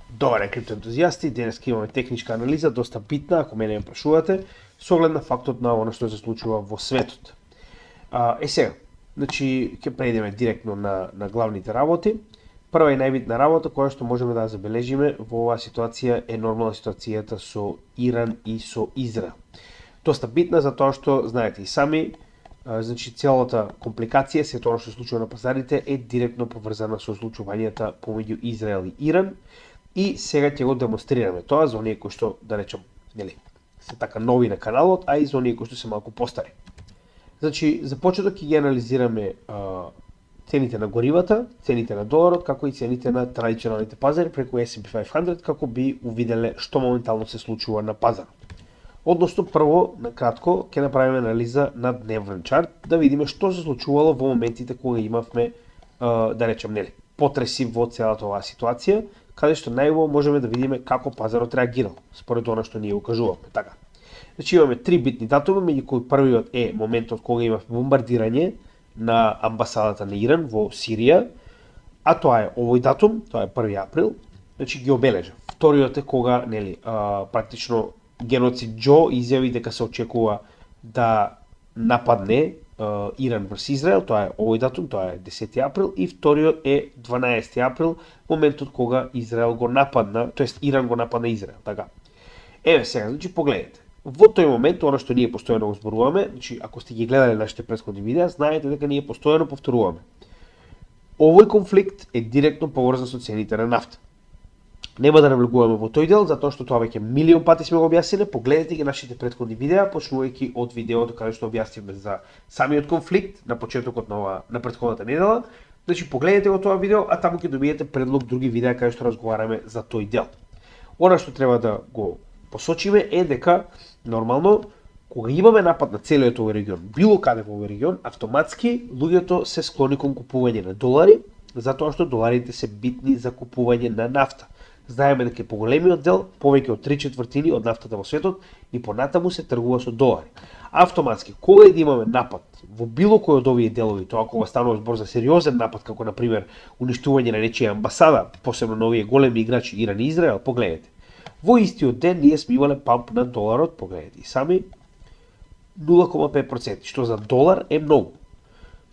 Добар криптоентузијасти, денес имаме техничка анализа, доста битна, ако мене ја прашувате, со оглед на фактот на она што се случува во светот. Сега, значи, ќе преидеме директно на главните работи. Прва и најбитна работа која што можеме да забележиме во оваа ситуација е нормална ситуацијата со Иран и со Израел. Доста битна затоа што, знаете и сами, значи целата компликација, се тоа што се случува на пазарите е директно поврзана со случувањата помеѓу Израел и Иран. И сега ќе го демонстрираме тоа за оние кои што, да речем, нели, се така нови на каналот, а и за оние кои што се малку постари. Значи, за почеток ќе ги анализираме цените на горивата, цените на доларот, како и цените на традиционалните пазари преку S&P 500, како би увиделе што моментално се случува на пазарот. Односно, прво, на кратко, ќе направиме анализа на дневен чарт, да видиме што се случувало во моментите кога имавме, да речем, нели, потреси во целата оваа ситуација, каде што најубаво можеме да видиме како пазарот реагирал, според она што ние укажуваме. Така. Значи имаме три битни датуми, меѓу кои првиот е моментот кога имаме бомбардирање на амбасадата на Иран во Сирија, а тоа е овој датум, тоа е 1 април, значи ги обележа. Вториот е кога, нели, практично геноцид Џо изјави дека се очекува да нападне Иран врз Израел, тоа е овој датум, тоа е 10 април, и вториот е 12 април, моментот кога Израел го нападна, тоест Иран го нападна Израел, така. Еве сега, значи погледнете. Во тој момент, она што ние постојано го зборуваме, значи ако сте ги гледале нашите претходни видеа, знаете дека ние постојано повторуваме. Овој конфликт е директно поврзан со цените на нафта. Нема да навлегуваме во тој дел, затоа што тоа веќе милион пати сме го објасниле. Погледнете ги нашите претходни видеа, почнувајќи од видеото каде што објаснивме за самиот конфликт на почетокот на претходната недела. Значи погледнете го тоа видео, а таму ќе добиете предлог други видеа каде што разговараме за тој дел. Она што треба да го посочиме е дека нормално кога имаме напад на целиот овој регион, било каде во овој регион, автоматски луѓето се склони кон купување на долари, затоа што доларите се битни за купување на нафта. Знаеме дека поголемиот дел, повеќе од 3/4 од нафтата во светот, и понатаму се тргува со долари. Автоматски, кога и да имаме напад во било кој од овие делови, тоа кога станува збор за сериозен напад, како на пример уништување на нечија амбасада, посебно на овие големи играчи Иран и Израел, погледнете. Во истиот ден ние сме имале памп на доларот, погледнете и сами, 0,5%, што за долар е многу.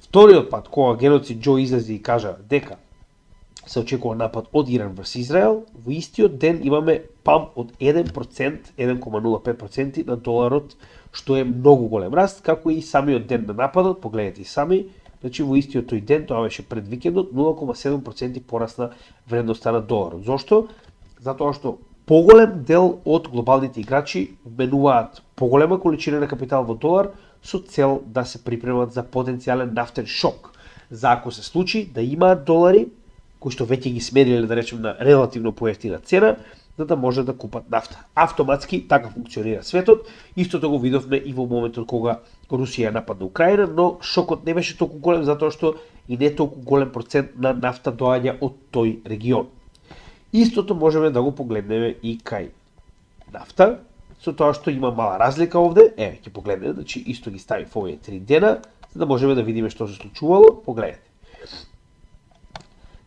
Вториот пат, кога геноцид Џо излезе и кажа дека се очекува напад од Иран врз Израел, во истиот ден имаме памп од 1%, 1,05% на доларот, што е многу голем раст, како и самиот ден на нападот, погледнете и сами, значи во истиот тој ден, тоа беше пред викендот, 0,7% порасна вредноста на доларот. Зошто? Затоа што поголем дел од глобалните играчи вменуваат поголема количина на капитал во долар со цел да се припремат за потенцијален нафтен шок. За ако се случи да имаат долари, кои што веќе ги смениле, да речем, на релативно поевтина цена, за да може да купат нафта. Автоматски така функционира светот. Истото го видовме и во моментот кога Русија нападна Украина, но шокот не беше толку голем затоа што и не толку голем процент на нафта доаѓа од тој регион. Истото можеме да го погледнеме и кај нафта, со тоа што има мала разлика овде. Еве, ќе погледнеме, значи исто ги стави во овие 3 дена, за да можеме да видиме што се случувало. Погледнете.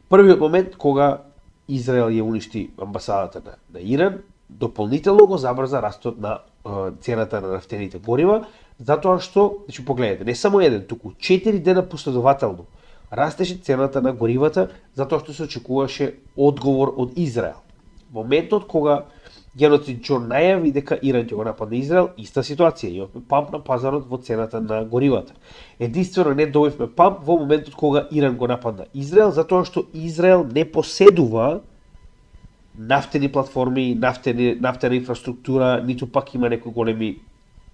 Првиот момент кога Израел ја уништи амбасадата на Иран, дополнително го забрза растот на цената на нафтените горива, затоа што, значи погледнете, не само еден, туку 4 дена последователно растеше цената на горивата, затоа што се очекуваше одговор од Израел. Моментот кога геноцид Џо најави дека Иран ќе го нападне Израел, иста ситуација, имавме памп на пазарот во цената на горивата. Единствено не добивме памп во моментот кога Иран го нападна Израел, затоа што Израел не поседува нафтени платформи, нафтена инфраструктура, ниту пак има некои големи,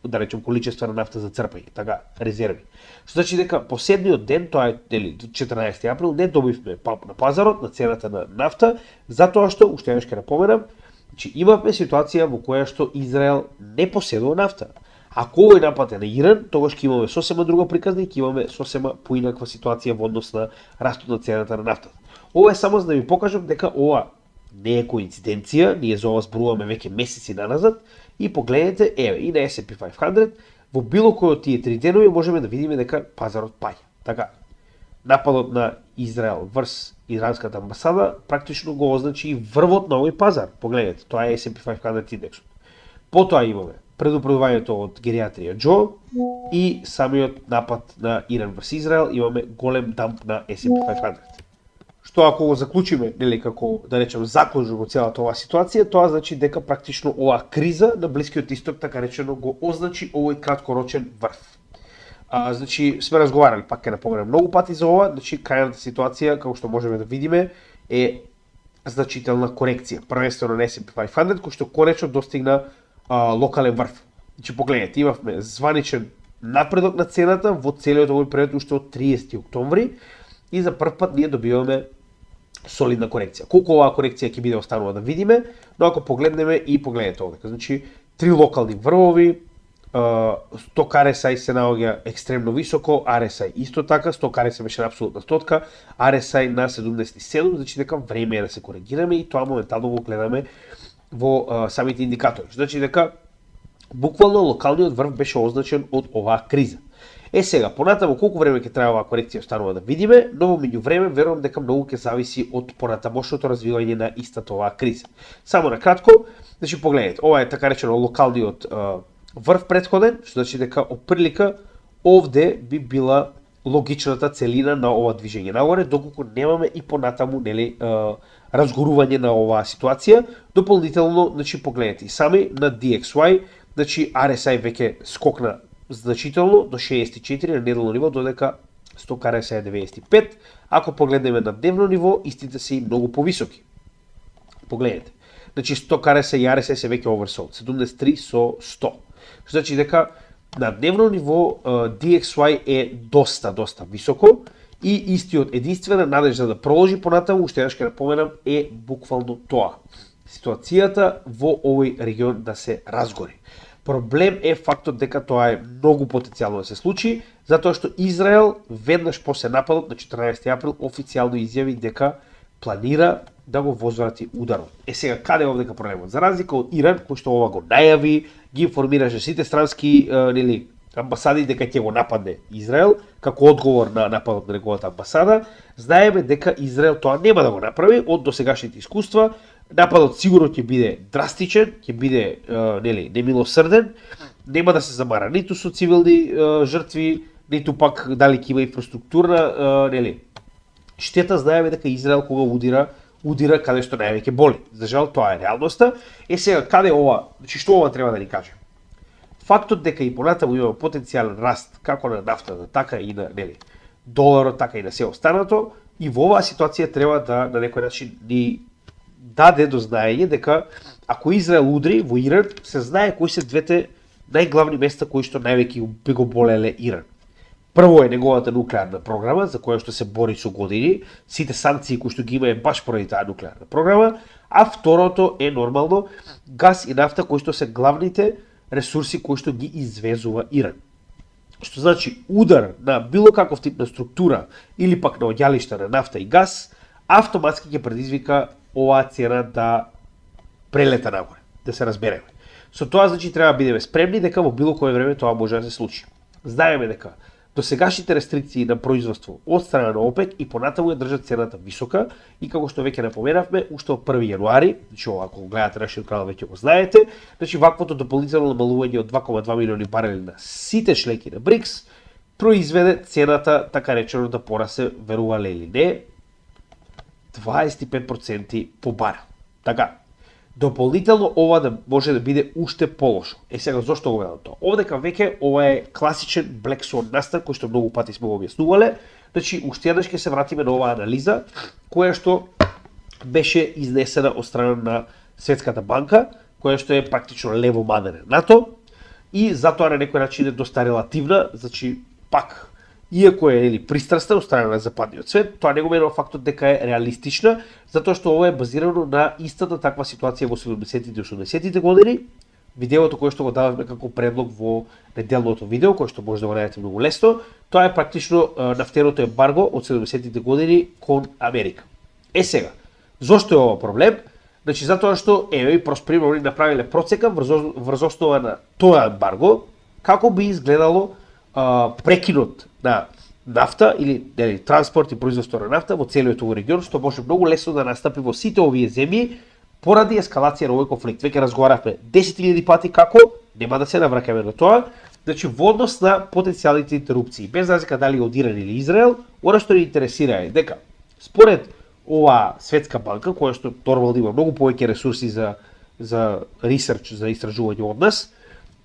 да речем, количества на нафта за црпање, така, резерви. Што значи дека последниот ден, тоа е 14 април, не добивме памп на пазарот на цената на нафта, затоа што, уште еднаш ќе напоменам, значи имавме ситуација во која што Израел не поседува нафта. Ако овој напад е на Иран, тогаш ќе имаме сосема друга приказна и ќе имаме сосема поинаква ситуација во однос на растот на цената на нафтата. Ова е само за да ви покажам дека ова не е коинциденција, ние за ова зборуваме веќе месеци наназад, и погледнете, еве, и на S&P 500, во било кој од тие 3 денови можеме да видиме дека пазарот паѓа. Така, нападот на Израел врз Иранската амбасада практично го означи и врвот на овој пазар. Погледнете, тоа е S&P 500 индексот. Потоа имаме предупредувањето од геријатрија Џо и самиот напад на Иран врз Израел, имаме голем дамп на S&P 500. Што ако го заклучиме, нели, како да речем заклучок во целата оваа ситуација, тоа значи дека практично оваа криза на Блискиот исток, така речено, го означи овој краткорочен врв. Значи, сме разговарали, пак ќе напоменам многу пати за ова, значи крајната ситуација, како што можеме да видиме, е значителна корекција, првенствено на S&P 500, кој што конечно достигна локален врв. Значи, погледнете, имавме званичен напредок на цената во целиот овој период уште од 30 октомври и за прв пат ние добиваме солидна корекција. Колку оваа корекција ќе биде останува да видиме, но ако погледнеме и погледнете овдека, значи три локални врвови, сток RSI се наоѓа екстремно високо, RSI исто така, сток RSI беше на апсолутна стотка, RSI на 77, значи дека време е да се коригираме и тоа моментално го гледаме во самите индикатори. Значи дека буквално локалниот врв беше означен од оваа криза. Сега, понатаму колку време ќе трае оваа корекција останува да видиме, но во меѓувреме верувам дека многу ќе зависи од понатамошното развивање на истата оваа криза. Само на кратко, значи погледнете, ова е така речено локалниот врв предходен, што значи дека опрлика овде би била логичната целина на ова движење нагоре, доколку немаме и понатаму, нели, разгорување на оваа ситуација. Дополнително, значи погледнете, сами на DXY, значи RSI веќе скокна значително до 64 на неделно ниво, додека сток RSI е 95. Ако погледнеме на дневно ниво, истите се и многу повисоки. Погледнете. Значи сток RSI и RSI се веќе oversold, 73 со 100. Што значи дека на дневно ниво DXY е доста високо и истиот единствена надежда да продолжи понатаму, уште еднаш ќе напоменам, е буквално тоа. Ситуацијата во овој регион да се разгори. Проблем е фактот дека тоа е многу потенцијално да се случи, затоа што Израел веднаш после нападот на 14 април официјално изјави дека планира да го возврати ударот. Сега, каде е овдека проблемот? За разлика од Иран, кој што ова го најави, ги информираше сите странски амбасади дека ќе го нападне Израел, како одговор на нападот на неговата амбасада, знаеме дека Израел тоа нема да го направи од досегашните искуства. Нападот сигурно ќе биде драстичен, ќе биде немилосрден, нема да се замара ниту со цивилни жртви, ниту пак дали ќе има инфраструктурна штета. Знаеме дека Израел кога удира каде што највеќе боли. За жал тоа е реалноста. Сега каде ова, значи што ова треба да ни каже? Фактот дека и понатаму има потенцијален раст како на нафтата, така и на доларот, така и на се останато, и во оваа ситуација треба да на некој начин ни даде до знаење дека ако Израел удри во Иран, се знае кои се двете најглавни места кои што највеќе би го болеле Иран. Прво е неговата нуклеарна програма, за која што се бори со години, сите санкции кои што ги има е баш поради таа нуклеарна програма, а второто е нормално газ и нафта кои што се главните ресурси кои што ги извезува Иран. Што значи удар на било каков тип на структура или пак на оѓалишта на нафта и газ, автоматски ќе предизвика оваа цена да прелета нагоре, да се разбереме. Со тоа значи треба да бидеме спремни дека во било кое време тоа може да се случи. Знаеме дека досегашните рестрикции на производство од страна на ОПЕК и понатаму ја држат цената висока и како што веќе напоменавме, уште од 1 јануари, значи ако го гледате нашиот канал веќе го знаете, значи ваквото дополнително намалување од 2,2 милиони барели на сите членки на БРИКС произведе цената, така речено, да порасе, верувале или не, 25% по барел. Така, дополнително ова да може да биде уште полошо. Сега зошто го гледам тоа? Овдека веќе ова е класичен Black Swan настан кој што многу пати сме го објаснувале. Значи уште еднаш ќе се вратиме на оваа анализа која што беше изнесена од страна на Светската банка, која што е практично лево мадене НАТО и затоа на некој начин е доста релативна, значи пак иако е пристрасна од страна на западниот свет, тоа не го менува фактот дека е реалистична, затоа што ова е базирано на истата таква ситуација во 70-тите и 80-тите години. Видеото кое што го дававме како предлог во неделното видео, кое што може да го најдете многу лесно, тоа е практично нафтеното ембарго од 70-тите години кон Америка. Сега, зошто е ова проблем? Значи затоа што еве просперивно они направиле процека врз основа на тоа ембарго, како би изгледало прекинот на нафта или транспорт и производство на нафта во целиот овој регион, што може многу лесно да настапи во сите овие земји поради ескалација на овој конфликт. Веќе разговаравме 10.000 пати како, нема да се навраќаме на тоа. Значи, во однос на потенцијалните интеррупции, без разлика дали од Иран или Израел, она што ни интересира е дека според оваа Светска банка, која што нормално има многу повеќе ресурси за ресерч, за истражување од нас,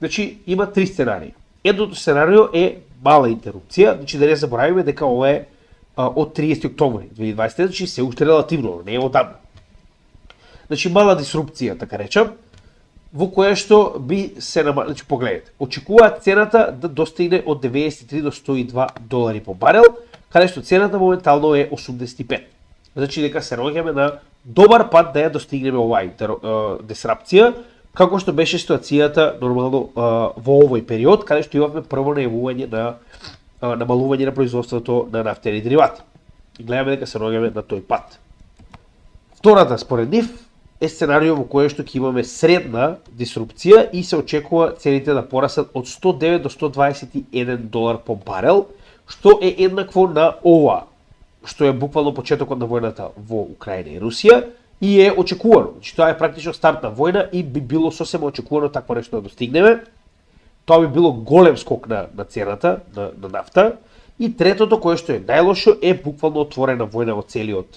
значи има три сценарии. Едното сценарио е мала интеррупција, значи да не заборавиме дека ова е од 30 октомври 2020, значи се уште релативно, не е одамна. Значи мала дисрупција, така речам, во која што би се значи погледнете, очекуваат цената да достигне од 93 до 102 долари по барел, каде што цената моментално е 85. Значи дека се наоѓаме на добар пат да ја достигнеме оваа дисрапција, како што беше ситуацијата нормално во овој период, каде што имавме прво најавување на намалување на производството на нафтени деривати. И гледаме дека се наоѓаме на тој пат. Втората според нив е сценарио во кое што ќе имаме средна дисрупција и се очекува цените да порасат од 109 до 121 долар по барел, што е еднакво на ова, што е буквално почетокот на војната во Украина и Русија и е очекувано. Значи тоа е практично старт на војна и би било сосема очекувано такво нешто да достигнеме. Тоа би било голем скок на цената на нафта. И третото кое што е најлошо е буквално отворена војна во целиот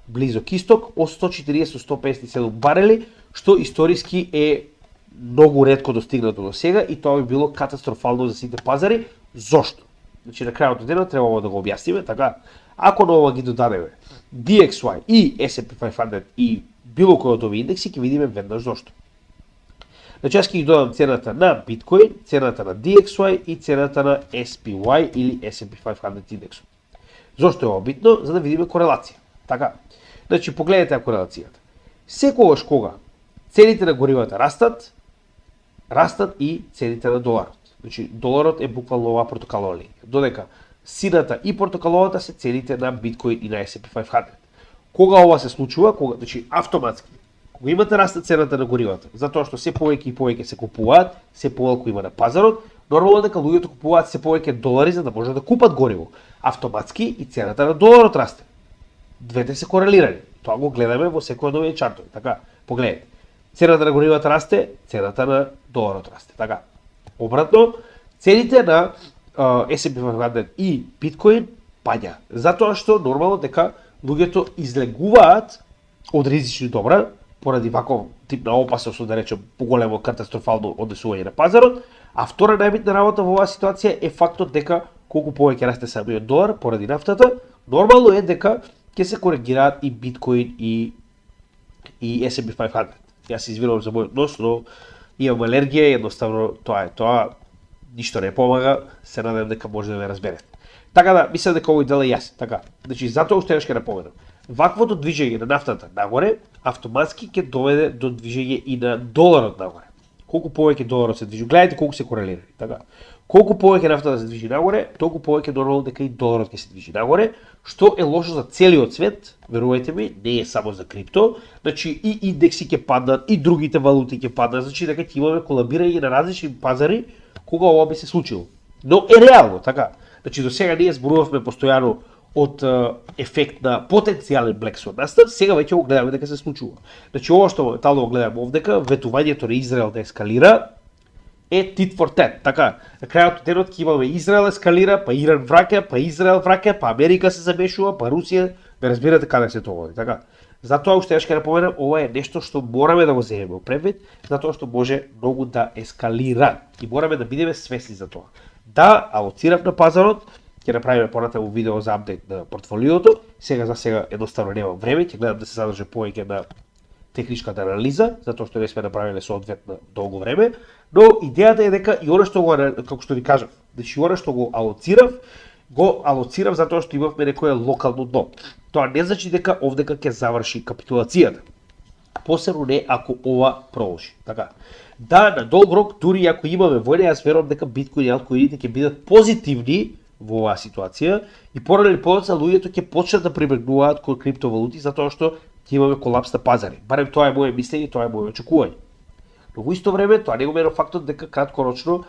Близок Исток од 140-157 барели, што историски е многу ретко достигнато до сега и тоа би било катастрофално за сите пазари. Зошто? Значи на крајот од денот треба да го објасниме, така, ако на ова ги додадеме DXY и S&P 500 и било кој од овие индекси, ќе видиме веднаш зошто. Значи јас ќе ги додам цената на биткоин, цената на DXY и цената на SPY или S&P 500 индексот. Зошто е ова битно? За да видиме корелација. Така. Значи погледнете корелацијата. Секогаш кога цените на горивата растат и цените на доларот. Значи доларот е буквално оваа портокалова линија. Додека сината и портокаловата се цените на биткоин и на S&P 500. Кога ова се случува? Значи автоматски. Кога имате раста цената на горивата, затоа што се повеќе и повеќе се купуваат, се помалку има на пазарот, нормално дека луѓето купуваат се повеќе долари за да можат да купат гориво. Автоматски и цената на доларот расте. Двете се корелирани. Тоа го гледаме во секој од овие чартови. Така, погледнете. Цената на горивата расте, цената на доларот расте. Така. Обратно, цените на S&P 500 и биткоин паѓа. Затоа што нормално дека луѓето излегуваат од ризични добра, поради ваков тип на опасност, да речем, поголемо катастрофално однесување на пазарот, а втора најбитна работа во оваа ситуација е фактот дека колку повеќе расте самиот долар поради нафтата, нормално е дека ќе се коригираат и биткоин и S&P 500. Јас се извинувам за мојот нос, но имам алергија и едноставно тоа е тоа. Ништо не помага, се надевам дека може да ме разберете. Така да, мислам дека овој дел е јасен. Така, значи затоа уште ќе напоменам. Ваквото движење на нафтата нагоре автоматски ќе доведе до движење и на доларот нагоре. Колку повеќе доларот се движи, гледайте колку се корелирани, така. Колку повеќе нафтата се движи нагоре, толку повеќе нормално дека и доларот ќе се движи нагоре, што е лошо за целиот свет, верувајте ми, не е само за крипто, значи и индекси ќе паднат, и другите валути ќе паднат, значи дека ќе имаме колабирање на различни пазари кога ова би се случило. Но е реално, така. Значи до сега ние зборувавме постојано од ефект на потенцијален Black Swan настан, сега веќе го гледаме дека се случува. Значи ова што моментално го гледаме овдека, ветувањето на Израел да ескалира, е tit for tat, така. На крајот од денот ќе имаме Израел ескалира, па Иран враќа, па Израел враќа, па Америка се замешува, па Русија, ме разбирате каде се тоа води, така. Затоа уште ќе напоменам, ова е нешто што мораме да го земеме предвид, затоа што може многу да ескалира и мораме да бидеме свесни за тоа. Да, алоцирав на пазарот, ќе направиме понатаму видео за апдейт на портфолиото. За сега едноставно немам време, ќе гледам да се задржи повеќе на техничката анализа, затоа што не сме направиле соодветно долго време, но идејата е дека и она што го, како што ви кажав, значи она што го алоцирав затоа што имавме некое локално дно. Тоа не значи дека овдека ќе заврши капитулацијата. Посебно не ако ова продолжи. Така. Да, на долг рок, дури ако имаме војна, јас верувам дека биткоин и алткоините ќе бидат позитивни во оваа ситуација и порано или подоцна луѓето ќе почнат да прибегнуваат кон криптовалути затоа што ќе имаме колапс на пазари. Барем тоа е моје мислење, тоа е моје очекување. Но во исто време тоа не го менува фактот дека краткорочно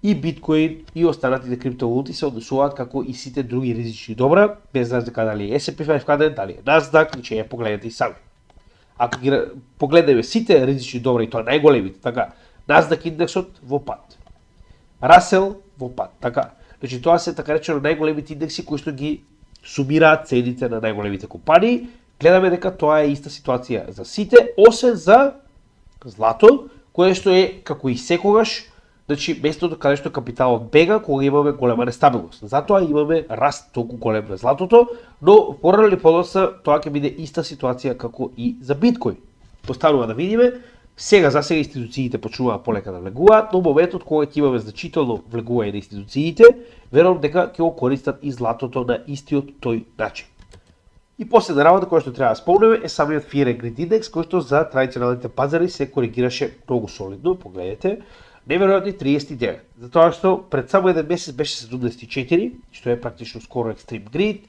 и биткоин и останатите криптовалути се однесуваат како и сите други ризични добра, без разлика дали е S&P 500, дали е Nasdaq, значи ја погледнете и сами. Ако ги погледнеме сите ризични добра и тоа најголемите, така, Nasdaq индексот во пад. Russell во пад, така. Значи тоа се така речено најголемите индекси кои што ги сумираат цените на најголемите компании. Гледаме дека тоа е иста ситуација за сите, освен за злато, кое што е како и секогаш, значи местото каде што капиталот бега кога имаме голема нестабилност. Затоа имаме раст толку голем на златото, но порано или подоцна тоа ќе биде иста ситуација како и за биткоин. Останува да видиме. Сега институциите почнуваат полека да влегуваат, но моментот кога ќе имаме значително влегување на институциите, верувам дека ќе го користат и златото на истиот тој начин. И последна работа која што треба да спомнеме е самиот Fear and Greed индекс, кој што за традиционалните пазари се коригираше многу солидно, погледнете, неверојатни 39. Затоа што пред само еден месец беше 74, што е практично скоро Extreme Greed.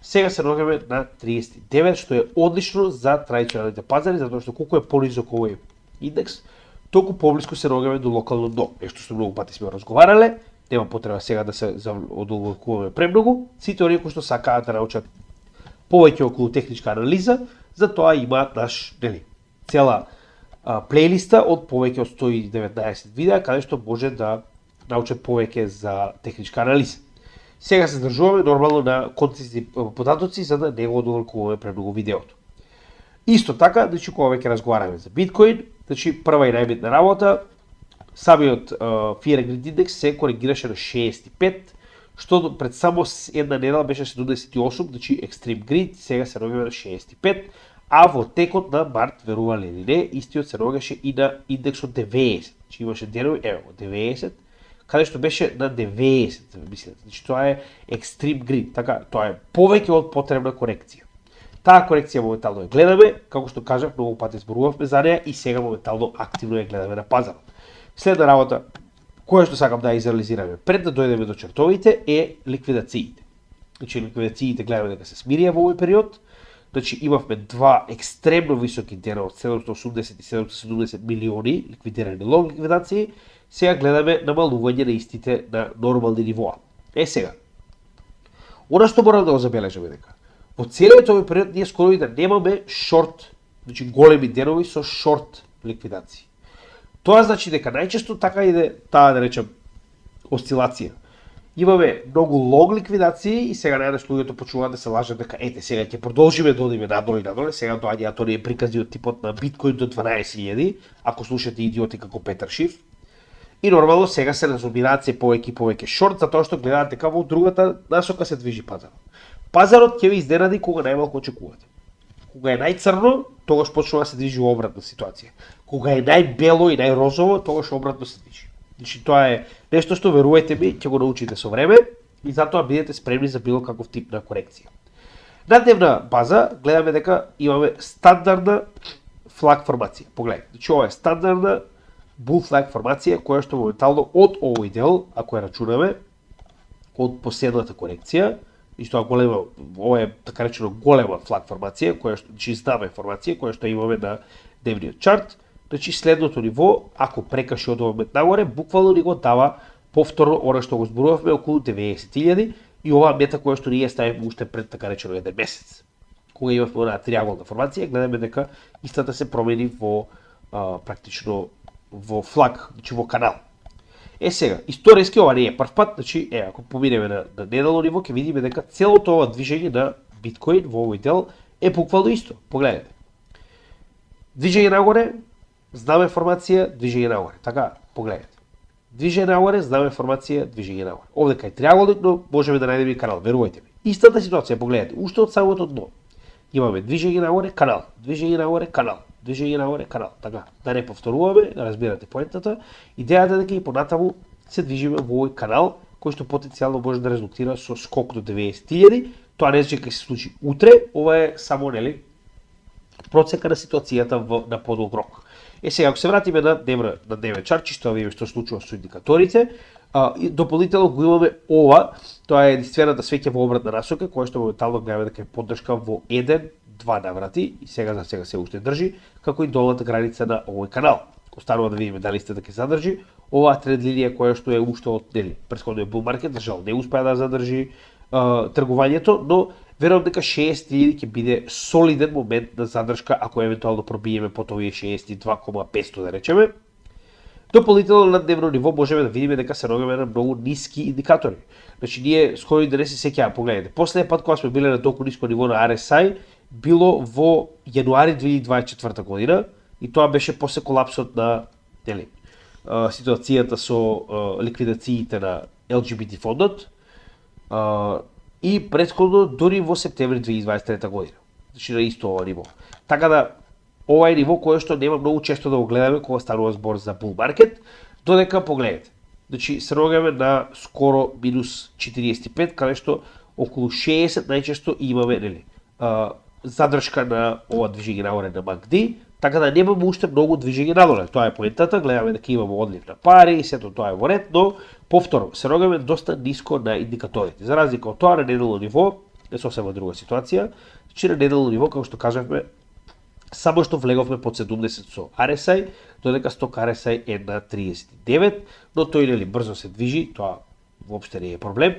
Сега се наоѓаме на 39, што е одлично за традиционалните пазари, затоа што колку е понизок овој индекс, толку поблиску се наоѓаме до локално дно. Нешто што многу пати сме разговарале, нема потреба сега да се одолбокуваме премногу. Сите оние кои што сакаат да научат повеќе околу техничка анализа, за тоа имаат наш, цела плейлиста од повеќе од 119 видеа, каде што може да научат повеќе за техничка анализа. Сега се држуваме нормално на концизни податоци, за да не го одолкуваме премногу видеото. Исто така, значи кога веќе разговараме за биткоин, значи прва и најбитна работа, самиот Fear and Greed индекс се коригираше на 65, што пред само една недела беше 78, значи Extreme Greed, сега се наоѓаме на 65, а во текот на март, верувале или не, истиот се наоѓаше и на индексот 90, значи имаше денови, 90, каде што беше на 90, мислете, значи тоа е Extreme Greed, така, тоа е повеќе од потребна корекција. Таа корекција моментално ја гледаме, како што кажав, многу пати зборувавме за неа и сега моментално активно ја гледаме на пазарот. Следна работа, која што сакам да ја изреализираме пред да дојдеме до чертовите е ликвидациите. Значи ликвидациите гледаме дека се смирија во овој период. Значи имавме два екстремно високи дена од 780 и 770 милиони ликвидирани лонг ликвидации. Сега гледаме намалување на истите на нормални нивоа. Сега, она што морам да го забележаме дека во целиот овој период ние скоро и да немаме шорт, значи големи денови со шорт ликвидации. Тоа значи дека најчесто така иде таа, да речем, осцилација. Имаме многу лонг ликвидации и сега најдеш луѓето почнуваат да се лажат дека ете сега ќе продолжиме да одиме надолу и надолу, сега доаѓаат оние прикази од типот на биткоин до 12.000, ако слушате идиоти како Петар Шиф. И нормално сега се разумираат се повеќе и повеќе шорт, затоа што гледаат дека во другата насока се движи пазарот. Пазарот ќе ви изненади кога најмалку очекувате. Кога е најцрно, тогаш почнува да се движи во обратна ситуација. Кога е најбело и најрозово, тогаш обратно се движи. Значи тоа е нешто што верувајте ми, ќе го научите со време и затоа бидете спремни за било каков тип на корекција. На дневна база гледаме дека имаме стандардна флаг формација. Погледнете, значи ова е стандардна bull flag формација која што моментално од овој дел, ако ја рачунаме, од последната корекција, и тоа голема, ова е така речено голема флаг формација, која што значи знаме формација која што имаме на дневниот чарт, значи следното ниво, ако прекаши од овој момент нагоре, буквално ни го дава повторно она што го зборувавме околу 90.000 и оваа мета која што ние ставиме уште пред така речено еден месец. Кога имавме онаа триаголна формација, гледаме дека истата се промени во практично во флаг, значи во канал. Сега, историски ова не е прв пат, значи ако поминеме на неделно ниво, ќе видиме дека целото ова движење на биткоин во овој дел е буквално исто. Погледнете. Движење нагоре, знаме формација, движење нагоре. Така, погледнете. Движење нагоре, знаме формација, движење нагоре. Овде кај триаголник, но можеме да најдеме и канал, верувајте ми. Истата ситуација, погледнете, уште од самото дно. Имаме движење нагоре, канал, движење нагоре, канал, движење нагоре, канал. Така, да не повторуваме, да разбирате поентата. Идејата е дека и понатаму се движиме во овој канал, кој што потенцијално може да резултира со скок до 90.000. Тоа не значи дека се случи утре, ова е само процека на ситуацијата на подолг рок. Сега, ако се вратиме на дневен чарт, чисто да видиме што случува со индикаторите, дополнително го имаме ова, тоа е единствената свеќа во обратна насока, која што моментално гледаме дека е поддршка во 1-2 наврати, и сега за сега се уште држи, како и долната граница на овој канал. останува да видиме дали истата ќе задржи оваа тренд линија која што е уште од претходниот bull market, за жал не успеа да задржи тргувањето, но верувам дека 60.000 ќе биде солиден момент на задршка ако евентуално пробиеме под овие 62.500 да речеме. Дополнително на дневно ниво можеме да видиме дека се наоѓаме на многу ниски индикатори. Значи ние скоро и денес се сеќавам, погледнете. Последниот пат кога сме биле на толку ниско ниво на RSI било во јануари 2024 година и тоа беше после колапсот на ситуацијата со ликвидациите на LGBT фондот и претходно дури во септември 2023 година. Значи на исто ова ниво. Така да ова е ниво кое што нема многу често да го гледаме кога станува збор за bull market, додека погледнете. Значи се наоѓаме на скоро минус 45, каде што околу 60 најчесто имаме задршка на ова движење нагоре на MACD, така да немаме уште многу движење надоле. Тоа е поентата, гледаме дека имаме одлив на пари и сето тоа е во ред, но повторно се наоѓаме доста ниско на индикаторите. За разлика од тоа на неделно ниво е сосема друга ситуација. Значи на неделно ниво, како што кажавме, само што влеговме под 70 со RSI, додека сток RSI е на 39, но тој брзо се движи, тоа воопште не е проблем.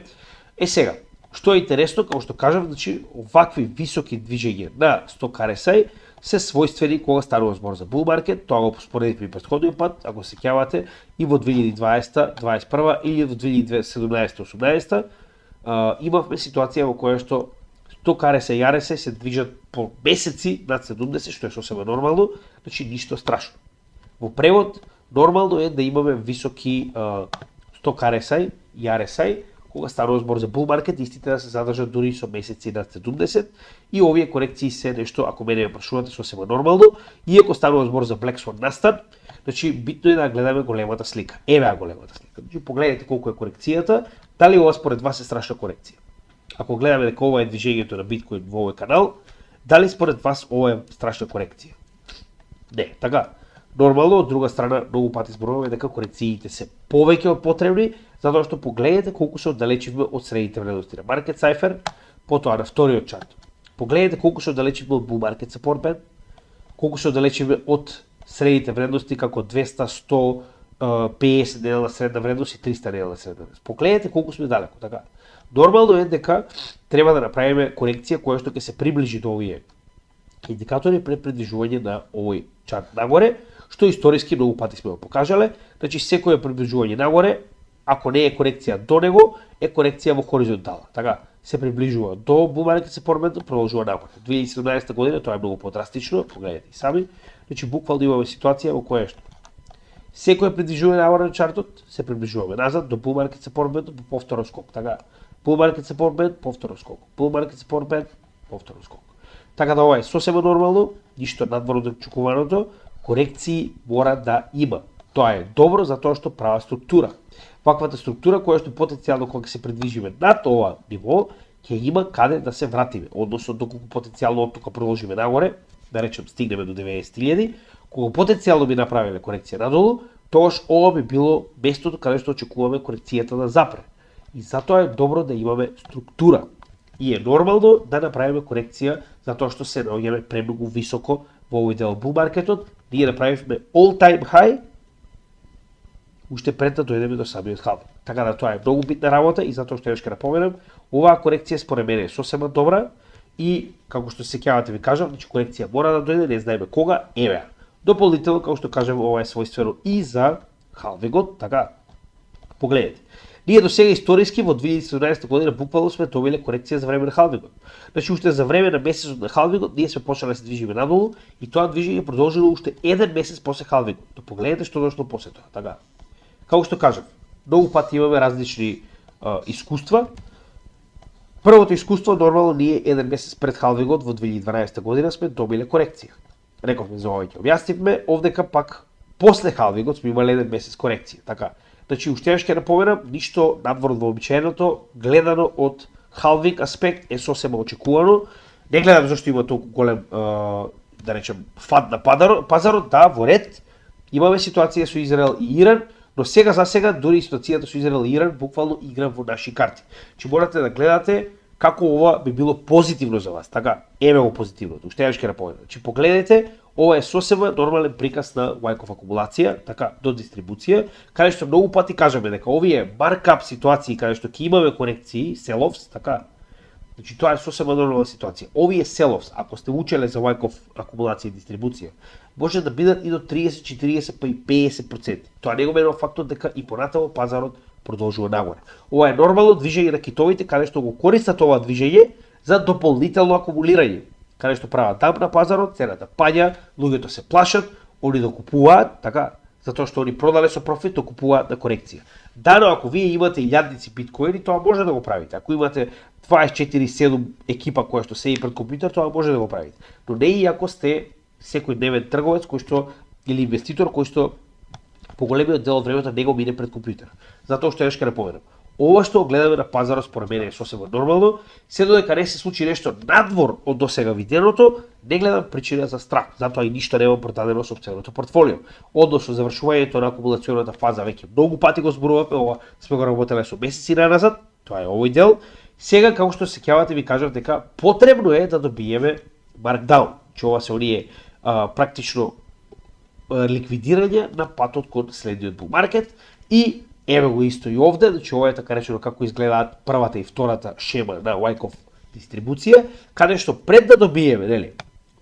Сега, што е интересно, како што кажав, значи овакви високи движења на сток RSI се својствени кога станува збор за bull market, тоа го споредивме и претходниот пат, ако се сеќавате, и во 2020-2021 или во 2017-2018 имавме ситуација во која што сток RSI и RSI се движат по месеци над 70, што е сосема нормално, значи ништо страшно. Во превод, нормално е да имаме високи сток RSI и RSI, кога станува збор за bull market, истите да се задржат дури со месеци над 70 и овие корекции се нешто, ако мене ме прашувате, сосема нормално, иако станува збор за Black Swan настан, значи битно е да гледаме големата слика. Еве големата слика. Значи погледнете колку е корекцијата, дали ова според вас е страшна корекција? Ако гледаме дека ова е движењето на биткоин во овој канал, дали според вас ова е страшна корекција? Не, така. Нормално, од друга страна, многу пати зборуваме дека корекциите се повеќе од потребни, затоа што погледнете колку се оддалечивме од средните вредности на Market Cipher, потоа на вториот чарт. Погледнете колку се оддалечивме од Bull Market Support Band, колку се оддалечивме од средните вредности како 200, 100, 50 неделна средна вредност и 300 неделна средна вредност. Погледнете колку сме далеко, така. Нормално е дека треба да направиме корекција која што ќе се приближи до овие индикатори пред придвижување на овој чарт нагоре, што историски многу пати сме го покажале. Значи секое приближување нагоре, ако не е корекција до него, е корекција во хоризонтала. Така, се приближува до bull market support band, продолжува нагоре. 2017 година тоа е многу подрастично, погледнете и сами. Значи буквално имаме ситуација во која што секое придвижување нагоре на чартот, се приближуваме назад до bull market support band по повторен скок. Така, bull market support band, повторен скок. Bull market support band, повторен скок. Така да ова е сосема нормално, ништо надвор од очекуваното, корекции мора да има. Тоа е добро затоа што права структура. Ваквата структура која што потенцијално кога се придвижиме над ова ниво, ќе има каде да се вратиме, односно доколку потенцијално оттука продолжиме нагоре, да речем стигнеме до 90.000, кога потенцијално би направиле корекција надолу, тогаш ова би било местото каде што очекуваме корекцијата да запре. И затоа е добро да имаме структура. И е нормално да направиме корекција затоа што се наоѓаме премногу високо во овој дел bull маркетот. Ние направивме all time high уште пред да дојдеме до самиот халвинг. Така да тоа е многу битна работа и затоа што ќе напоменам, оваа корекција според мене е сосема добра и како што се сеќавате ви кажам, значи корекција мора да дојде, не знаеме кога, еве. Дополнително, како што кажам, ова е својствено и за халвингот, така. Погледнете. Ние до сега историски во 2017 година буквално сме добиле корекција за време на халвингот. Значи уште за време на месецот на халвингот ние сме почнале да се движиме надолу и тоа движење продолжило уште еден месец после халвингот. То погледнете што дошло после тоа, така. Како што кажав, многу пати имаме различни искуства. Првото искуство нормално ние еден месец пред халвингот во 2012 година сме добиле корекција. Рековме за ова ќе објаснивме, овдека пак после халвингот сме имале еден месец корекција, така. Значи, уште ќе напоменам, ништо надвор од вообичаеното, гледано од халвинг аспект е сосема очекувано. Не гледам зашто има толку голем, да речем, фат на пазарот, да, во ред. Имаме ситуација со Израел и Иран, но сега за сега, дури ситуацијата со Израел и Иран, буквално игра во наши карти. Че морате да гледате како ова би било позитивно за вас, така, еве го позитивното, уште ќе напоменам. Значи, погледнете Ова е сосема нормален приказ на Wyckoff акумулација, така до дистрибуција, каде што многу пати кажаме дека овие маркап ситуации каде што ќе имаме корекции, sell-offs, така. Значи тоа е сосема нормална ситуација. Овие sell-offs, ако сте учеле за Wyckoff акумулација и дистрибуција, може да бидат и до 30, 40 па и 50%. Тоа не го менува фактот дека и понатаму пазарот продолжува нагоре. Ова е нормално движење на китовите каде што го користат ова движење за дополнително акумулирање. Каде што прават дамп на пазарот, цената паѓа, луѓето се плашат, они да купуваат, така, затоа што они продале со профит, да купуваат на корекција. Дано ако вие имате илјадници биткоини, тоа може да го правите. Ако имате 24/7 екипа која што седи пред компјутер, тоа може да го правите. Но не и ако сте секојдневен трговец кој што или инвеститор кој што поголемиот дел од времето не го мине пред компјутер. Затоа што ќе напоменам. Ова што гледаме на пазарот според мене е сосема нормално, се додека не се случи нешто надвор од досега виденото, не гледам причина за страх, затоа и ништо нема продадено со целото портфолио. Односно завршувањето на акумулационата фаза веќе многу пати го зборуваме, ова сме го работеле со месеци назад, тоа е овој дел. Сега како што се сеќавате ви кажав дека потребно е да добиеме маркдаун, че ова се оние практично ликвидирање на патот кон следниот бул маркет и еве го исто и овде, значи ова е така речено како изгледаат првата и втората шема на Wyckoff дистрибуција, каде што пред да добиеме, нели,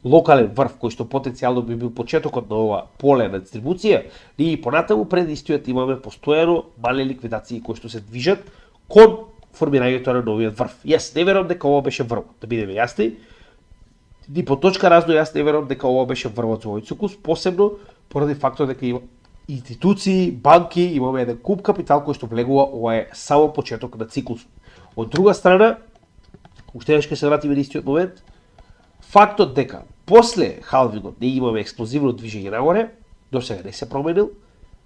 локален врв кој што потенцијално би бил почетокот на ова поле на дистрибуција, ние и понатаму пред истиот имаме постојано мали ликвидации кои што се движат кон формирањето на новиот врв. Јас не верувам дека ова беше врв, да бидеме јасни. Ни по точка разно јас не верувам дека ова беше врвот за овој циклус, посебно поради фактот дека има институции, банки, имаме еден куп капитал кој што влегува, ова е само почеток на циклус. Од друга страна, уште ќе се вратиме на истиот момент, фактот дека после халвингот не имаме експлозивно движење нагоре, до сега не се променил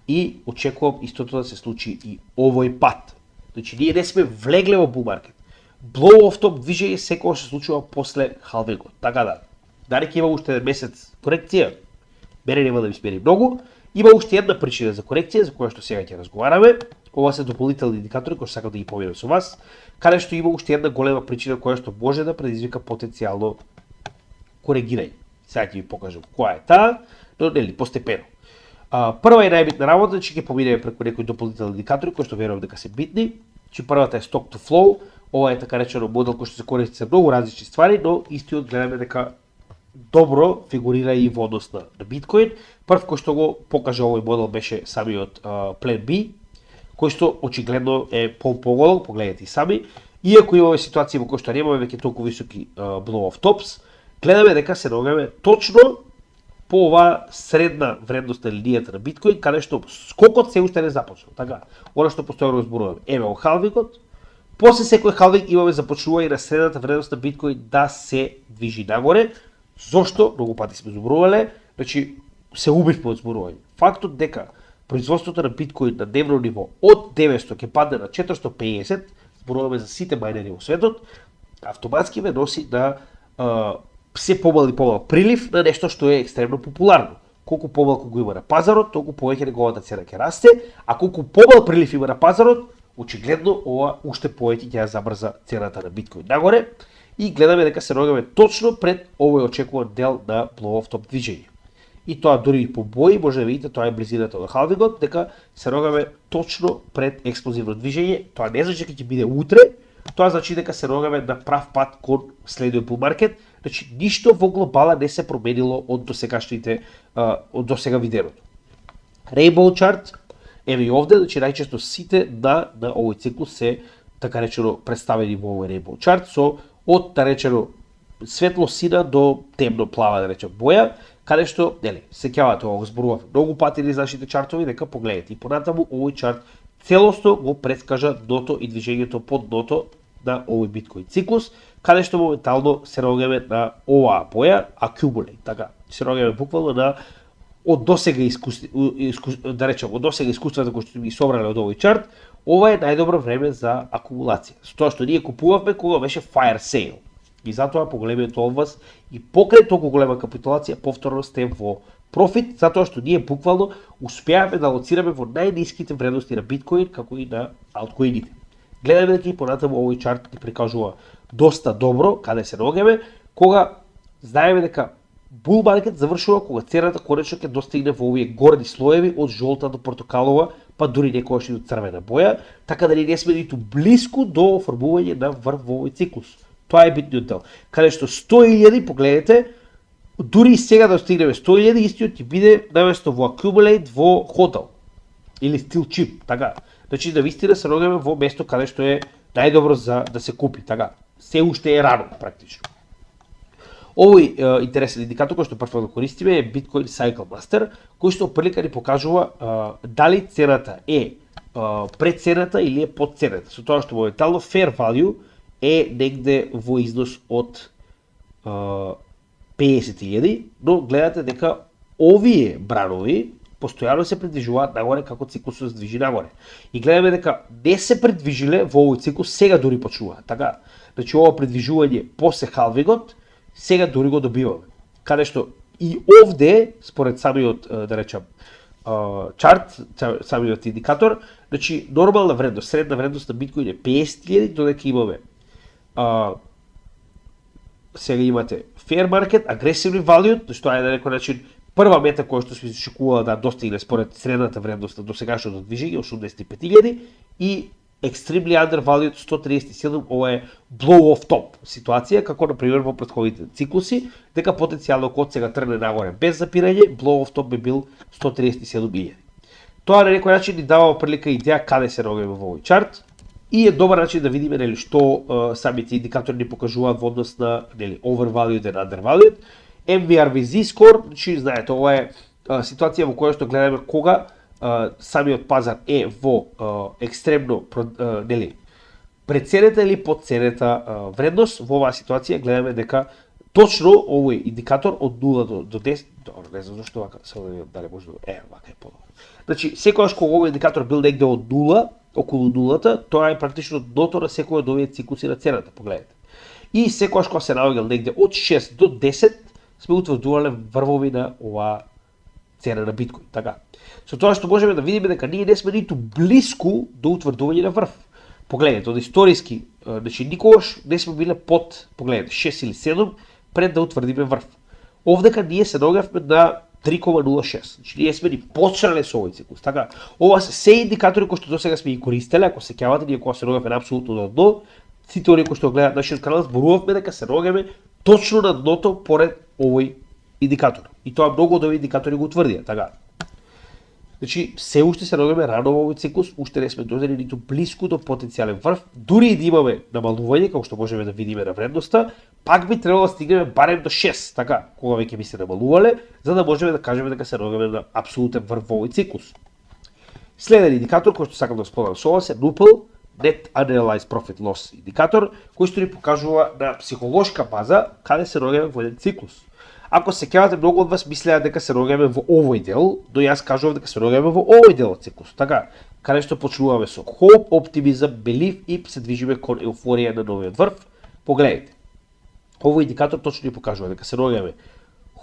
и очекувам истото да се случи и овој пат. Значи ние не сме влегле во бул маркет. Blow-off топ движење секогаш се случува после халвингот. Така да, дали ќе има уште еден месец корекција, мене нема да ми смени многу. Има уште една причина за корекција, за која што сега ќе разговараме. Ова се дополнителни индикатори кои сакам да ги поменам со вас, каде што има уште една голема причина која што може да предизвика потенцијално коригирање. Сега ќе ви покажам која е таа, но нели постепено. Прва и најбитна работа, че ќе поминеме преку некои дополнителни индикатори кои што верувам дека се битни. Че првата е stock to flow, ова е така речено модел кој што се користи за многу различни ствари, но истиот гледаме дека добро фигурира и во однос на биткоин. Прв кој што го покажа овој модел беше самиот Plan B, кој што очигледно е поголем, погледнете и сами. Иако имаме ситуации во кои што немаме веќе толку високи blow-off tops, гледаме дека се наоѓаме точно по оваа средна вредност на линијата на биткоин, каде што скокот се уште не започнал. Така, она што постојано го зборуваме. Еве во халвингот, после секој халвинг имаме започнување на средната вредност на биткоин да се движи нагоре. Зошто? Многу пати сме зборувале, значи се убивме од зборување. Фактот дека производството на биткоин на дневно ниво од 900 ќе падне на 450, зборуваме за сите мајнери во светот, автоматски ме носи на се помал и помал прилив на нешто што е екстремно популарно. Колку помалку го има на пазарот, толку повеќе неговата цена ќе расте, а колку помал прилив има на пазарот, очигледно ова уште повеќе ќе ја забрза цената на биткоин нагоре и гледаме дека се наоѓаме точно пред овој очекуван дел на blow-off топ движење. И тоа дури и по бои може да видите, тоа е близината на халвингот, дека се наоѓаме точно пред експлозивно движење. Тоа не значи дека ќе биде утре, тоа значи дека се наоѓаме на прав пат кон следниот бул маркет. Значи ништо во глобала не се променило од досегашните од досега виденото. Rainbow chart еве и овде, значи најчесто сите на овој циклус се така речено представени во овој Rainbow chart со од така речено светло сина до темно плава, да речем, боја, каде што, нели, сеќавате ова го зборував многу пати низ нашите чартови, дека погледнете и понатаму овој чарт целосно го предскажа дното и движењето под дното на овој биткоин циклус, каде што моментално се наоѓаме на оваа боја, accumulate, така, се наоѓаме буквално на од досега да речем, од досега искуствата кои што ги собрале од овој чарт, ова е најдобро време за акумулација. Со тоа што ние купувавме кога беше fire sale. И затоа поголемиот од вас и покрај толку голема капиталација повторно сте во профит, затоа што ние буквално успеавме да лоцираме во најниските вредности на биткоин како и на алткоините. Гледаме дека и понатаму овој чарт ни прикажува доста добро каде се наоѓаме, кога знаеме дека Bull market завршува кога цената конечно ќе достигне во овие горни слоеви од жолта до портокалова, па дури некогаш и до црвена боја, така да не сме ниту блиску до оформување на врв во овој циклус. Тоа е битниот дел. Каде што 100.000, погледнете, дури и сега да достигнеме 100.000, истиот ќе биде наместо во accumulate во хотел или стил чип, така. Значи да вистина се наоѓаме во место каде што е најдобро за да се купи, така. Се уште е рано практично. Овој интересен индикатор кој што прво да користиме е Bitcoin Cycle Master, кој што прилика ни покажува дали цената е пред цената или е под цената. Со тоа што моментално fair value е негде во износ од 50.000, но гледате дека овие бранови постојано се придвижуваат нагоре како циклусот се движи нагоре. И гледаме дека не се придвижиле во овој циклус, сега дури почнуваат. Така, значи ова придвижување после халвингот сега дури го добиваме. Каде што и овде, според самиот, да речам, чарт, самиот индикатор, значи нормална вредност, средна вредност на биткоин е 50.000, додека имаме сега имате fair market, aggressive value, значи тоа е на некој начин прва мета која што се очекувала да достигне според средната вредност на досегашното движење 85.000 и extremely undervalued 137, ова е blow off top ситуација, како на пример во претходните циклуси, дека потенцијално кога сега тргне нагоре без запирање, blow off top би бил 137.000. Тоа на некој начин ни дава прилика идеја каде се наоѓаме во овој чарт и е добар начин да видиме нели што самите индикатори ни покажуваат во однос на нели overvalued и undervalued. MVRVZ score, значи знаете, ова е ситуација во која што гледаме кога самиот пазар е во екстремно нели преценета или подценета вредност. Во оваа ситуација гледаме дека точно овој индикатор од 0 до 10, добро, не знам зашто вака, само дали може вака е подобро. Значи секогаш кога овој индикатор бил негде од 0, околу нулата, тоа е практично дното на секој од овие циклуси на цената, погледнете. И секогаш кога се наоѓал негде од 6 до 10, сме утврдувале врвови на оваа цена на биткоин, така. Со тоа што можеме да видиме дека ние не сме ниту блиску до утврдување на врв. Погледнете, од историски, значи никогаш не сме биле под, погледнете, 6 или 7 пред да утврдиме врв. Овдека ние се наоѓавме на 3,06. Значи ние сме ни почнале со овој циклус. Така, ова се индикатори кои што досега сме ги користеле, ако се сеќавате, ние кога се наоѓавме на апсолутно на дно, сите оние кои што гледаат нашиот канал зборувавме дека се наоѓаме точно на дното поред овој индикатор. И тоа многу од овие индикатори го утврдија, така. Значи, се уште се наоѓаме рано во овој циклус, уште не сме дојдени ниту блиску до потенцијален врв, дури и да имаме намалување, како што можеме да видиме на вредноста, пак би требало да стигнеме барем до 6, така, кога веќе би се намалувале, за да можеме да кажеме дека се наоѓаме на апсолутен врв во овој циклус. Следен индикатор кој што сакам да споделам со вас е NUPL, Net Unrealized Profit Loss индикатор, кој што ни покажува на психолошка база каде се наоѓаме во еден циклус. Ако се сеќавате, многу од вас мислеа дека се наоѓаме во овој дел, но јас кажувам дека се наоѓаме во овој дел од циклус. Така, каде што почнуваме со hope, optimism, belief и се движиме кон еуфорија на новиот врв. Погледнете. Овој индикатор точно ни покажува дека се наоѓаме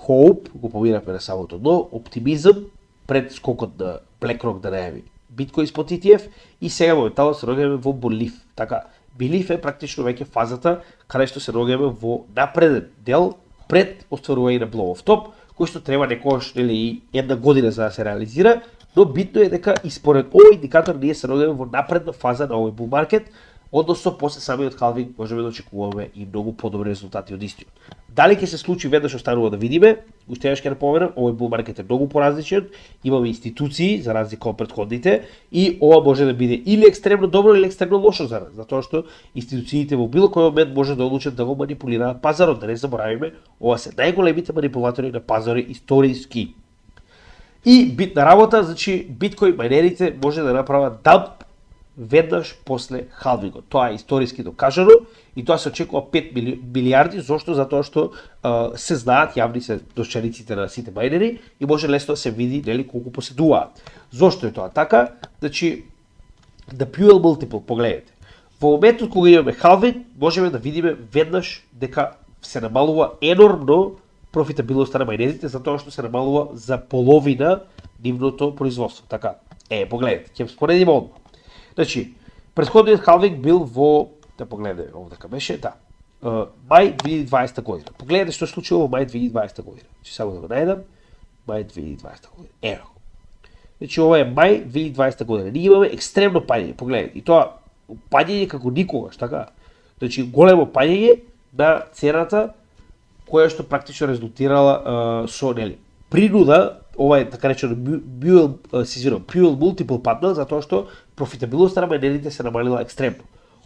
hope, го поминавме на самото дно, optimism пред скокот на BlackRock да најави Bitcoin спот ETF и сега моментално се наоѓаме во belief. Така, belief е практично веќе фазата каде што се наоѓаме во напреден дел пред остварување на blow off top, кој што треба некогаш или една година за да се реализира, но битно е дека и според овој индикатор ние се наоѓаме во напредна фаза на овој bull market, односно после самиот халвинг можеме да очекуваме и многу подобри резултати од истиот. Дали ќе се случи веднаш останува да видиме, уште еднаш ќе напоменам, овој bull market е многу поразличен, имаме институции за разлика од претходните и ова може да биде или екстремно добро или екстремно лошо за нас, затоа што институциите во било кој момент може да одлучат да го манипулираат пазарот, да не заборавиме, ова се најголемите манипулатори на пазари историски. И битна работа, значи биткоин мајнерите може да направат дамп веднаш после халвингот. Тоа е историски докажано и тоа се очекува 5 милиарди, зошто? Затоа што се знаат, јавни се дошчаниците на сите мајнери и може лесно да се види нели колку поседуваат. Зошто е тоа така? Значи, the Puel multiple, погледнете. Во моментот кога имаме халвинг, можеме да видиме веднаш дека се намалува енормно профитабилноста на мајнерите, затоа што се намалува за половина нивното производство. Така, погледнете, ќе споредиме одма. Значи, претходниот халвинг бил во, да погледаме, овдека беше, да, мај 2020 година. Погледнете што се случило во мај 2020 година. Че само да го најдам. Мај 2020 година. Ево. Значи ова е мај 2020 година. Ние имаме екстремно паѓање, погледнете. И тоа паѓање како никогаш, така? Значи големо паѓање на цената која што практично резултирала со принуда, ова е така речено fuel multiple паднал затоа што профитабилноста на мајнерите се намалила екстремно.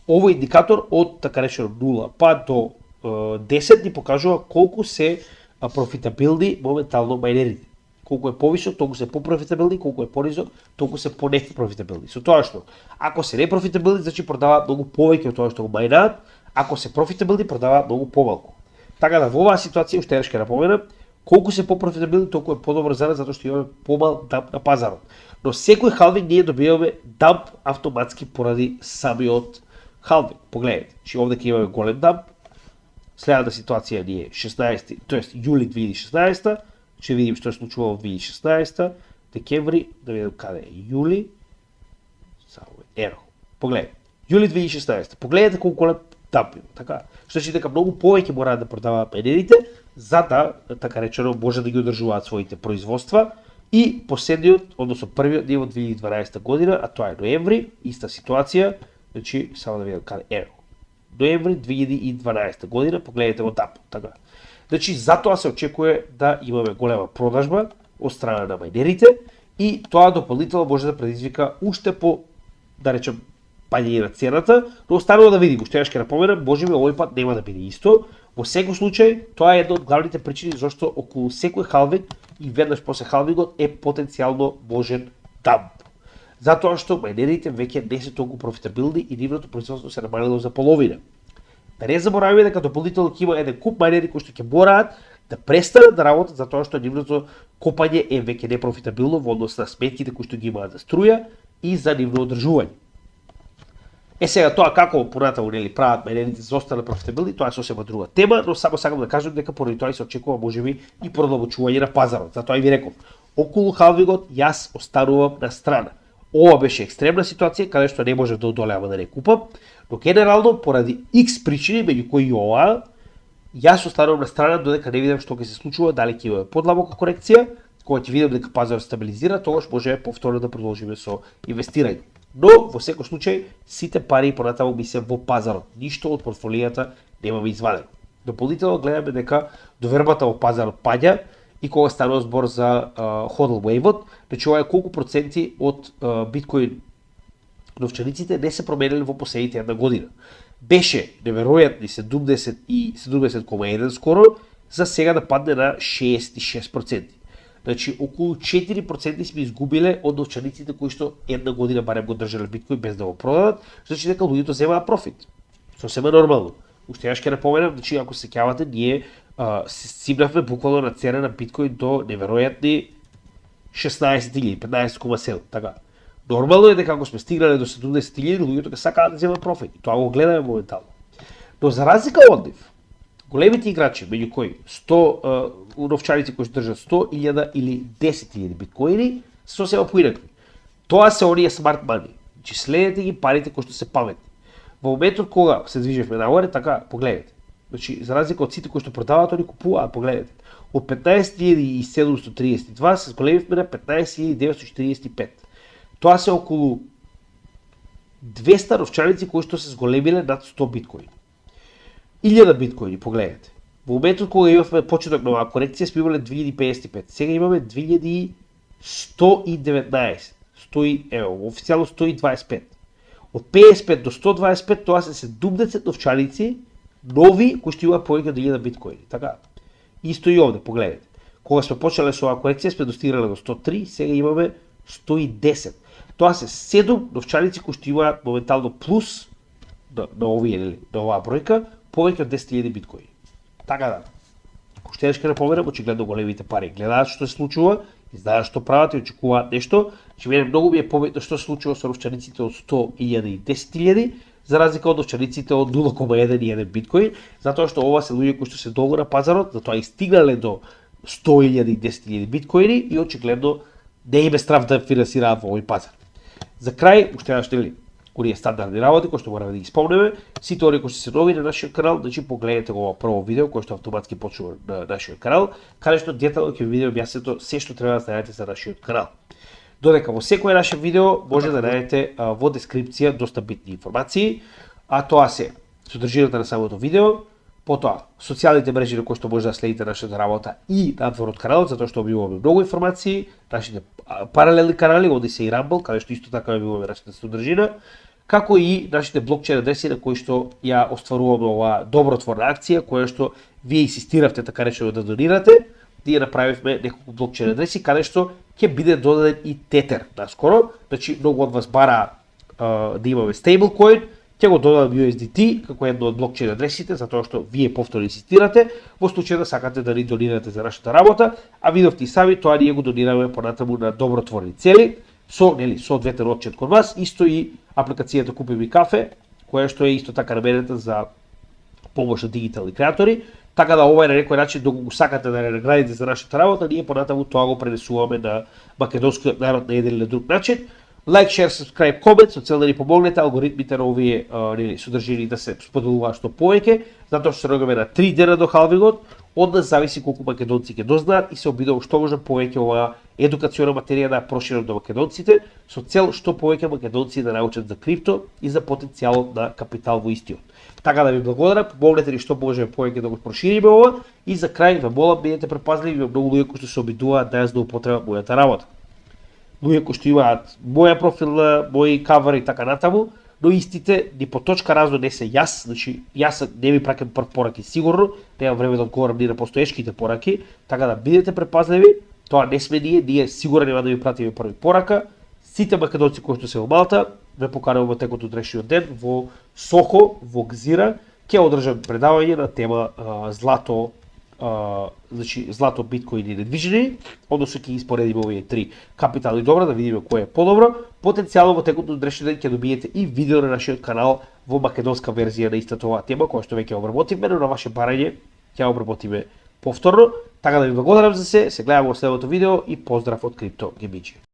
Овој индикатор од така речено 0 па до 10 ни покажува колку се профитабилни моментално мајнерите. Колку е повисок, толку се попрофитабилни, колку е понизок, толку се понепрофитабилни. Со тоа што ако се непрофитабилни, значи продаваат многу повеќе од тоа што го мајнаат, ако се профитабилни, продаваат многу помалку. Така да во оваа ситуација уште еднаш ќе напоменам, колку се попрофитабилни, толку е подобро за нас затоа што имаме помал дамп на пазарот. Но секој халвинг ние добиваме дамп автоматски поради самиот халвинг. Погледнете, че овде ќе имаме голем дамп. Следната ситуација ни е 16, тоест јули 2016, ќе видим што се случува во 2016, декември, да видим каде е јули. Само еро. Погледнете, јули 2016. Погледнете колку голем дамп има, така. Што значи дека многу повеќе мораат да продаваат мајнерите за да, така речено, може да ги одржуваат своите производства. И последниот, односно првиот ден од 2012 година, а тоа е ноември, иста ситуација, значи само да видам каде е. Ноември 2012 година, погледнете во дамп, така. Значи затоа се очекува да имаме голема продажба од страна на мајнерите и тоа дополнително може да предизвика уште по, да речем, паѓање на цената, но останува да видим, уште ќе напоменам, можеби овој пат нема да биде исто. Во секој случај, тоа е една од главните причини зашто околу секој халвинг и веднаш после халвингот е потенцијално можен дамп. Затоа што мајнерите веќе не се толку профитабилни и нивното производство се намалило за половина. Да не забораваме дека дополнително ќе има еден куп мајнери кои што ќе мораат да престанат да работат затоа што нивното копање е веќе непрофитабилно во однос на сметките кои што ги имаат за струја и за нивно одржување. Сега тоа како понатаму прават мајнерите за останат профитабилни, тоа е сосема друга тема, но само сакам да кажам дека поради тоа се очекува можеби и продолбочување на пазарот. Затоа и ви реков, околу халвингот јас останувам на страна. Ова беше екстремна ситуација каде што не можев да одолеам да не купам, но генерално поради X причини, меѓу кои и ова, јас останувам на страна додека не видам што ќе се случува, дали ќе имаме подлабока корекција, кога ќе видам дека пазарот стабилизира, тогаш можеме повторно да продолжиме со инвестирање. Но во секој случај сите пари понатаму ми се во пазарот. Ништо од портфолијата немаме извадено. Дополнително гледаме дека довербата во пазарот паѓа и кога станува збор за hodl wave-от, значи ова е колку проценти од биткоин новчаниците не се променили во последните една година. Беше неверојатни 70 и 70,1 скоро, за сега да падне на 66%. Значи, околу 4% сме изгубиле од новчаниците кои што една година барем го држале биткоин без да го продадат, значи дека луѓето земаат профит. Сосема нормално. Уште јас ќе напоменам, значи ако се сеќавате, ние стигнавме буквално на цена на биткоин до неверојатни 16.000, 15,7, така. Нормално е дека ако сме стигнале до 70.000, луѓето ќе сакаат да земаат профит. Тоа го гледаме моментално. Но за разлика од нив, големите играчи, меѓу кои 100 новчаници кои што држат 100.000 или 10.000 биткоини, се сосема поинакви. Тоа се оние смарт мани. Значи следете ги парите кои што се паметни. Во моментот кога се движевме нагоре, така погледнете. Значи за разлика од сите кои што продаваат, они купуваат, погледнете. Од 15.732 се зголемивме на 15.945. Тоа се околу 200 новчаници кои што се зголемиле над 100 биткоини. 1000 биткоини, погледнете. Во моментот кога имавме почеток на оваа корекција, сме имале 2055. Сега имаме 2119. Официјално 125. Од 55 до 125 тоа се 70 новчаници нови кои што имаат повеќе од 1000 биткоини. Така. Исто и овде, погледнете. Кога сме почнале со оваа корекција, сме достигнале до 103, сега имаме 110. Тоа се 7 новчаници кои што имаат моментално плюс на овие, на оваа бројка, повеќе од 10.000 биткоини. Така да. Уште еднаш ќе напоменам, очигледно големите пари гледаат што се случува, и знаат што прават и очекуваат нешто. Че мене многу ми е побитно што се случува со новчаниците од 100.000 и 10.000, за разлика од новчаниците од 0,1 и 1 биткоин, затоа што ова се луѓе кои што се долго на пазарот, затоа и стигнале до 100.000 и 10.000 биткоини и очигледно не им е страв да финансираат во овој пазар. За крај, уште еднаш, оние стандардни работи кои што мораме да ги спомнеме. Сите оние кои се нови на нашиот канал, значи погледнете го ова прво видео кој што автоматски почнува на нашиот канал, каде што детално ќе ви видиме објаснето се што треба да знаете за нашиот канал. Додека во секое наше видео може да најдете во дескрипција доста битни информации, а тоа се содржината на самото видео, потоа социјалните мрежи на кои што може да следите нашата работа и надвор од каналот, затоа што објавуваме многу информации, нашите паралелни канали, Odyssey и Rumble, каде што исто така објавуваме нашата содржина, како и нашите блокчейн адреси на кои што ја остваруваме оваа добротворна акција, која што вие инсистиравте така речено да донирате. Ние направивме неколку блокчейн адреси каде што ќе биде додаден и тетер наскоро. Значи многу од вас бара да имаме стейблкоин, ќе го додадам USDT како едно од блокчейн адресите, затоа што вие повторно инсистирате во случај да сакате да ни донирате за нашата работа, а видовте и сами тоа ние го донираме понатаму на добротворни цели со соодветен отчет кон вас, исто и апликацијата Купи ми кафе, која што е исто така наменета за помош на дигитални креатори, така да ова е на некој начин доколку го сакате да не наградите за нашата работа, ние понатаму тоа го пренесуваме на македонскиот народ на еден или друг начин. Лайк, шер, subscribe, комент, со цел да ни помогнете алгоритмите на овие содржини да се споделуваат што повеќе, затоа што се рогаме на 3 дена до халвингот, од нас зависи колку македонци ќе дознаат и се обидувам што може повеќе оваа едукациона материја да проширам до македонците, со цел што повеќе македонци да научат за крипто и за потенцијалот на капитал во истиот. Така да ви благодарам, помогнете ни што можеме повеќе да го прошириме ова и за крај ве молам бидете предпазливи, има многу луѓе кои што се обидуваат да ја злоупотребат мојата работа. Луѓе кои што имаат моја профилна, мои кавери и така натаму, но истите ни по точка разно не се јас, значи јас не ви праќам прв пораки сигурно, немам време да одговорам ни на постоечките пораки, така да бидете предпазливи, тоа не сме ние сигурно нема да ви пратиме први порака. Сите македонци кои што се во Малта, ве поканувам во текот од утрешниот ден во Сохо, во Гзира, ќе одржам предавање на тема злато, значи злато, биткоин и недвижени, односно ќе ги споредиме овие три капитални добра да видиме кој е подобро. Потенцијално во текот од утрешниот ден ќе добиете и видео на нашиот канал во македонска верзија на истата оваа тема која што веќе обработиме, но на ваше барање ќе обработиме повторно. Така да ви благодарам за се гледаме во следното видео и поздрав од Крипто Гемиџи.